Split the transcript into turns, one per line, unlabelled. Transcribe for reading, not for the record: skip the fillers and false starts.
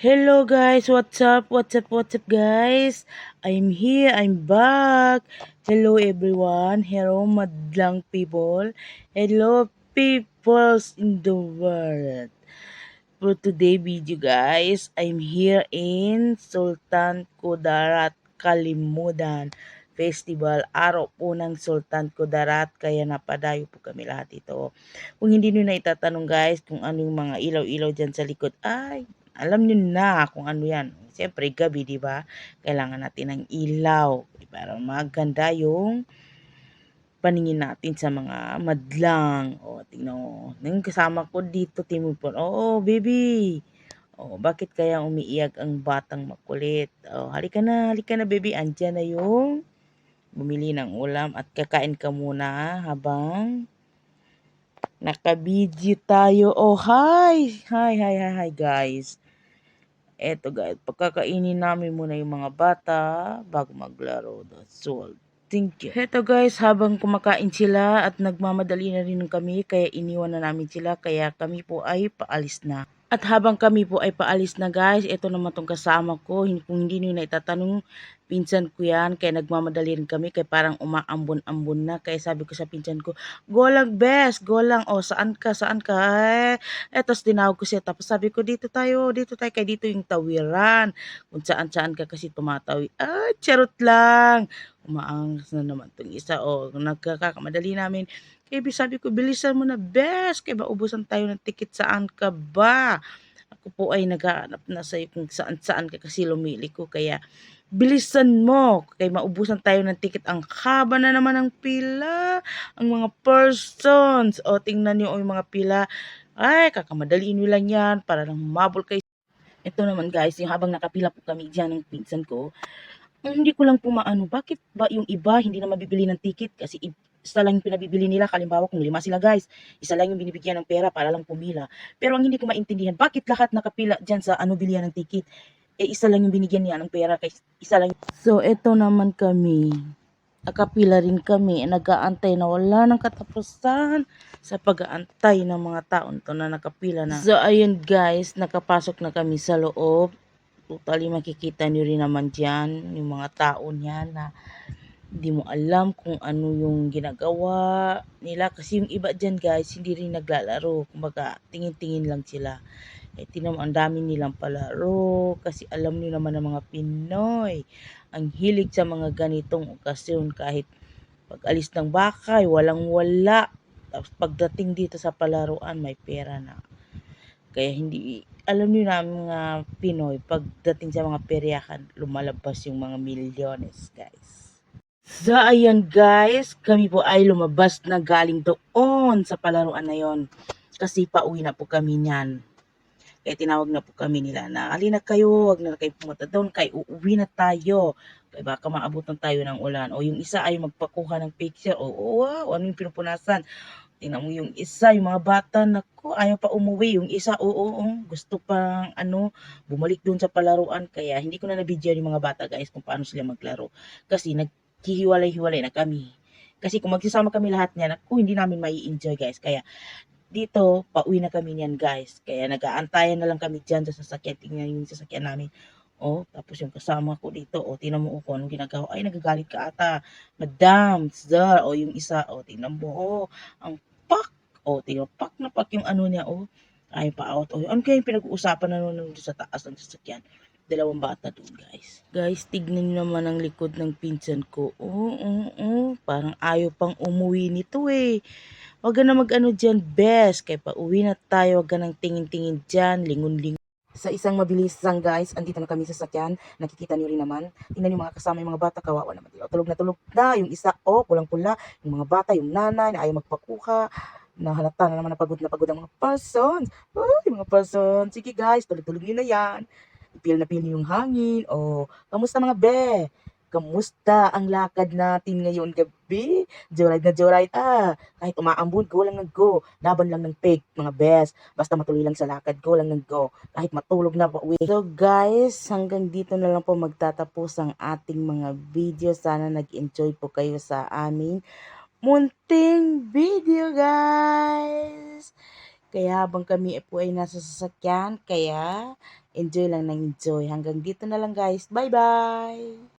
Hello guys, what's up? What's up guys? I'm here, I'm back. Hello everyone. Hello madlang people. Hello peoples in the world. For today video guys, I'm here in Sultan Kudarat Kalimudan Festival. Araw po ng Sultan Kudarat, kaya napadayo po kami lahat ito. Kung hindi nyo na itatanong guys kung ano yung mga ilaw-ilaw dyan sa likod, ay alam nyo na kung ano yan. Siyempre gabi, di ba? Kailangan natin ng ilaw para maganda yung paningin natin sa mga madlang. O, tingnan mo. Nang kasama ko dito, Timupon. Oo, baby. O, bakit kaya umiiyak ang batang makulit? O, halika na, baby. Andiyan na yung bumili ng ulam at kakain ka muna habang nakabidyo tayo. Oh, hi, guys. Eto guys, pagkakainin namin muna yung mga bata bago maglaro. That's all. Thank you. Heto guys, habang kumakain sila at nagmamadali na rin kami, kaya iniwan na namin sila, kaya kami po ay paalis na. At habang kami po ay paalis na guys, ito naman tong kasama ko. Kung hindi nyo na itatanong, pinsan ko yan. Kaya nagmamadali rin kami, kaya parang umaambon-ambon na. Kaya sabi ko sa pinsan ko, go lang bes, go lang. O, saan ka? Tapos tinawag ko siya. Tapos sabi ko, dito tayo. Kaya dito yung tawiran. Kung saan-saan ka kasi tumatawi. Ah, charot lang. Umaangas na naman tong isa. O, nagkakamadali namin. Kaya sabi ko, bilisan mo na, bes. Kaya maubusan tayo ng ticket, saan ka ba? Ako po ay naghahanap na sa'yo kung saan-saan ka kasi lumili ko. Kaya bilisan mo. Kaya maubusan tayo ng ticket. Ang haba na naman ng pila. Ang mga persons. O, tingnan niyo yung mga pila. Ay, kakamadaliin nyo lang yan para lang humabol kayo. Ito naman guys, yung habang nakapila po kami dyan ng pinsan ko, hindi ko lang po maano, bakit ba yung iba hindi na mabibili ng ticket kasi isa lang yung pinabibili nila. Kalimbawa kung 5 sila guys, isa lang yung binibigyan ng pera para lang pumila. Pero ang hindi ko maintindihan, bakit lahat nakapila dyan sa ano bilihan ng ticket? Eh isa lang yung binigyan niya ng pera, kay isa lang. So eto naman kami, nakapila rin kami, nag-aantay na wala nang katapusan sa pag-aantay ng mga taon to na nakapila na. So ayun guys, nakapasok na kami sa loob. Totally makikita nyo rin naman dyan yung mga tao niyan na hindi mo alam kung ano yung ginagawa nila. Kasi yung iba dyan guys, hindi rin naglalaro. Kumbaga, tingin-tingin lang sila. Eh, tinan mo, ang dami nilang palaro. Kasi alam nyo naman ng mga Pinoy, ang hilig sa mga ganitong okasyon. Kahit pag-alis ng bakay, walang-wala. Tapos pagdating dito sa palaruan, may pera na. Kaya hindi, alam niyo na mga Pinoy, pagdating sa mga peryahan, lumalabas yung mga milyones, guys. So, ayan guys, kami po ay lumabas na galing doon sa palaruan na yon. Kasi pauwi na po kami niyan. Kaya tinawag na po kami nila na, alina kayo, wag na kayo pumunta doon, kay uuwi na tayo. Kaya baka maabutan tayo ng ulan. O yung isa ay magpakuha ng picture. O wow, ano yung pinupunasan? Tingnan mo yung isa, yung mga bata, naku, ayaw pa umuwi. Yung isa, oo, gusto pang bumalik doon sa palaruan. Kaya hindi ko na nabidyo yung mga bata guys kung paano sila maglaro. Kasi naghihiwalay-hiwalay na kami. Kasi kung magsasama kami lahat niyan, naku, hindi namin mai-enjoy guys. Kaya dito, pauwi na kami niyan guys. Kaya nag-aantayan na lang kami dyan sa sasakyan. Tingnan yung sasakyan namin. Oh, tapos yung kasama ko dito, tingnan mo kung anong ginagawa. Ay, nagagalit ka ata. Madam, sir, yung isa, tingnan mo, ang pak, tingnan, pak na pak yung ano niya, ay pa out. Ano kaya yung pinag-uusapan na nun sa taas ng sasakyan? Dalawang bata doon, guys. Guys, tignan nyo naman ang likod ng pinsan ko. Parang ayaw pang umuwi nito eh. Huwag ka na mag-ano dyan, best. Kaya pa uwi na tayo, huwag ka nang tingin-tingin dyan, lingon-lingon. Sa isang mabilisang guys, andito na kami sa sakyan. Nakikita niyo rin naman. Tingnan yung mga kasama, yung mga bata, kawawa naman. Tulog na. Yung isa, pulang-pula. Yung mga bata, yung nanay, na ayaw magpakuha. Nahalata na naman na pagod ang mga persons. Yung mga persons. Sige guys, tulog-tulog nyo na yan. Feel na feel yung hangin. Kamusta mga be? Kamusta ang lakad natin ngayon gabi? Joyride. Kahit umaambon, go lang ng go. Laban lang ng peg, mga best. Basta matuloy lang sa lakad, go lang ng go. Kahit matulog na pauwi. So guys, hanggang dito na lang po magtatapos ang ating mga video. Sana nag-enjoy po kayo sa aming munting video guys. Kaya habang kami po ay nasa sasakyan, kaya enjoy lang ng enjoy. Hanggang dito na lang guys. Bye-bye!